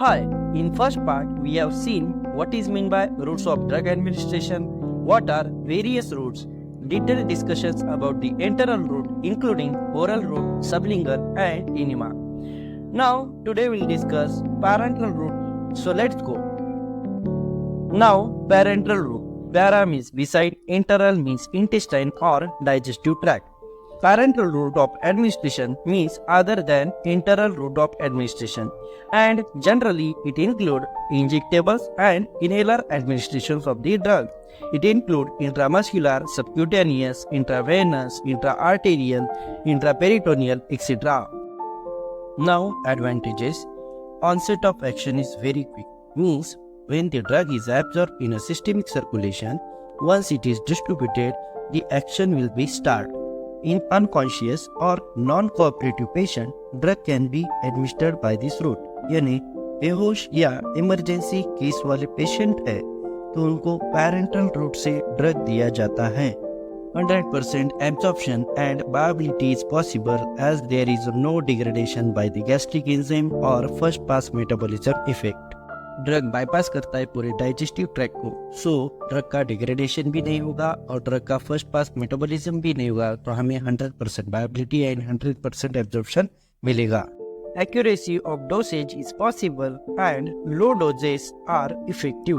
Hi, in first part we have seen what is meant by routes of drug administration, what are various routes, detailed discussions about the enteral route including oral route, sublingual and enema. Now today we'll discuss parenteral route. So let's go. Now parenteral route. Para means beside, enteral means intestine or digestive tract. Parenteral route of administration means other than enteral route of administration, and generally it includes injectables and inhaler administrations of the drug. It includes intramuscular, subcutaneous, intravenous, intraarterial, intraperitoneal, etc. Now advantages. Onset of action is very quick, means when the drug is absorbed in a systemic circulation, once it is distributed, the action will be started. In unconscious or non-cooperative patient, drug can be administered by this route. यानी बेहोश या emergency case वाले patient है तो उनको parenteral route से drug दिया जाता है. 100% absorption and viability is possible as there is no degradation by the gastric enzyme or first pass metabolism effect. Drug bypass करता है पूरे डाइजेस्टिव ट्रैक को, सो ड्रग का डिग्रेडेशन भी नहीं होगा और ड्रग का फर्स्ट पास मेटाबॉलिज्म भी नहीं होगा, तो हमें 100% वायबिलिटी एंड 100% एब्जॉर्प्शन मिलेगा. Accuracy of dosage is possible and low doses are effective.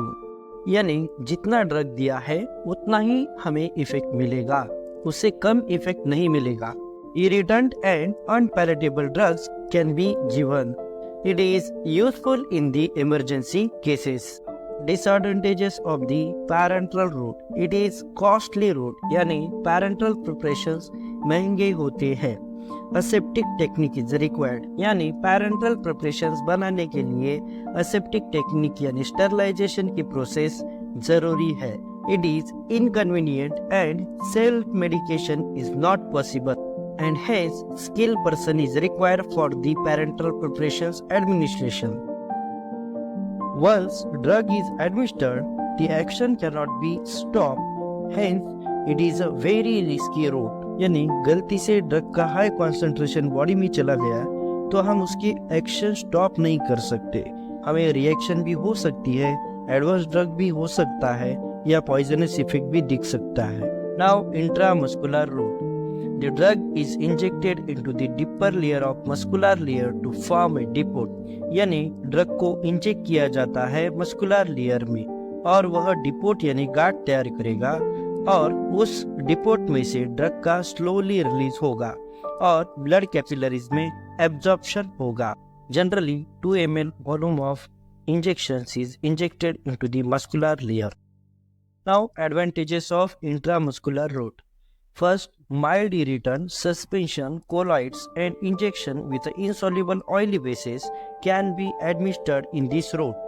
यानी जितना ड्रग दिया है उतना ही हमें इफेक्ट मिलेगा, उससे कम इफेक्ट नहीं मिलेगा. Irritant and unpalatable drugs can be given. It is useful in the emergency cases. Disadvantages of the parenteral route. It is costly route, यानी parenteral preparations महंगे होते हैं. Aseptic technique is required, यानी parenteral preparations बनाने के लिए aseptic technique यानी sterilization की process जरूरी है. It is inconvenient and self medication is not possible. And hence skilled person is required for the parenteral preparations administration. Once drug is administered, the action cannot be stopped. Hence, it is a very risky route. यानी गलती से drug का high concentration body में चला गया तो हम उसकी एक्शन स्टॉप नहीं कर सकते. हमें रिएक्शन भी हो सकती है, एडवर्स ड्रग भी हो सकता है या पॉइजनस इफेक्ट भी दिख सकता है. Now intramuscular route. The drug is injected into the deeper layer of muscular layer to form a depot. यानी ड्रग को इंजेक्ट किया जाता है मस्कुलर लेयर में और वह डिपोट यानी गांठ तैयार करेगा और उस डिपोट में से ड्रग का स्लोली रिलीज होगा और ब्लड कैपिलरीज में एब्जॉर्प्शन होगा. Generally 2 ml volume of injections is injected into the muscular layer. Now advantages of intramuscular route. First, mild irritant, suspension, colloids and injection with insoluble oily bases can be administered in this route.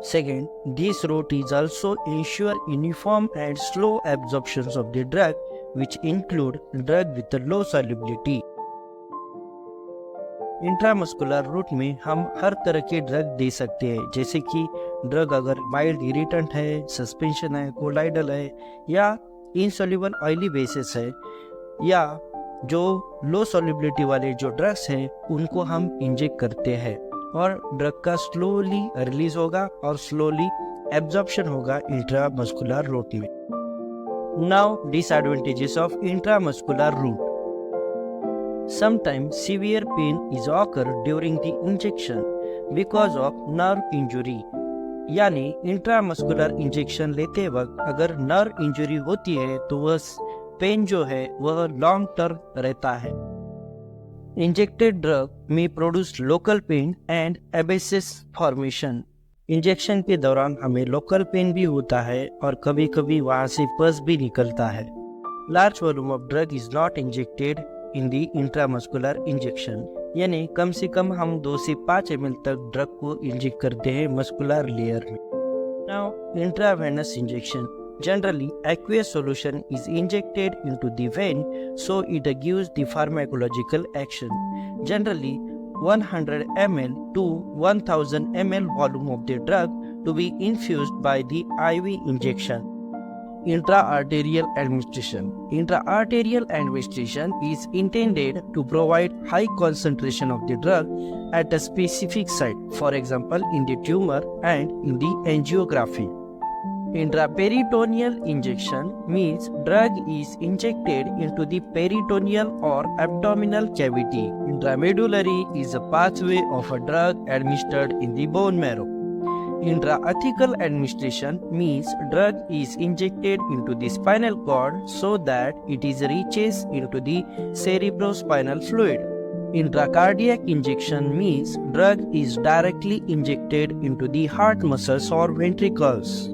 Second, this route is also ensure uniform and slow absorptions of the drug, which include drug with a low solubility. Intramuscular route में हम हर तरह के drug दे सकते हैं, जैसे कि drug अगर mild irritant है, सस्पेंशन है, कोलाइडल है या इनसोल्यूबल ऑयली बेसिस है या जो लो सॉल्युबिलिटी वाले जो ड्रग्स हैं उनको हम इंजेक्ट करते हैं और ड्रग का स्लोली रिलीज होगा और स्लोली एब्जॉर्प्शन होगा इंट्रामस्कुलर रूट में. Now disadvantages of intramuscular route. Sometimes severe pain is occur during the injection because of nerve injury. यानी इंट्रामस्कुलर इंजेक्शन लेते वक्त अगर नर्व इंजरी होती है तो वह पेन जो है वह लॉन्ग टर्म रहता है. इंजेक्टेड ड्रग में produce local pain and abscess formation. Injection के दौरान हमें लोकल पेन भी होता है और कभी कभी वहां से पस भी निकलता है. Large volume of drug is not injected in the intramuscular injection. यानी कम से कम हम 2 से 5 ml तक ड्रग को इंजेक्ट करते हैं मस्कुलर लेयर में. Now intravenous injection. Generally aqueous solution is injected into the vein so it gives the pharmacological action. Generally 100 ml to 1000 ml volume of the drug to be infused by the IV injection. Intra-arterial administration. Intra-arterial administration is intended to provide high concentration of the drug at a specific site, for example in the tumor and in the angiography. Intraperitoneal injection means drug is injected into the peritoneal or abdominal cavity. Intramedullary is a pathway of a drug administered in the bone marrow. Intrathecal administration means drug is injected into the spinal cord so that it reaches into the cerebrospinal fluid. Intracardiac injection means drug is directly injected into the heart muscles or ventricles.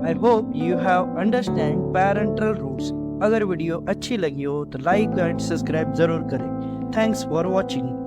I hope you have understand parenteral routes. अगर video अच्छी लगी हो तो like and subscribe जरूर करें. Thanks for watching.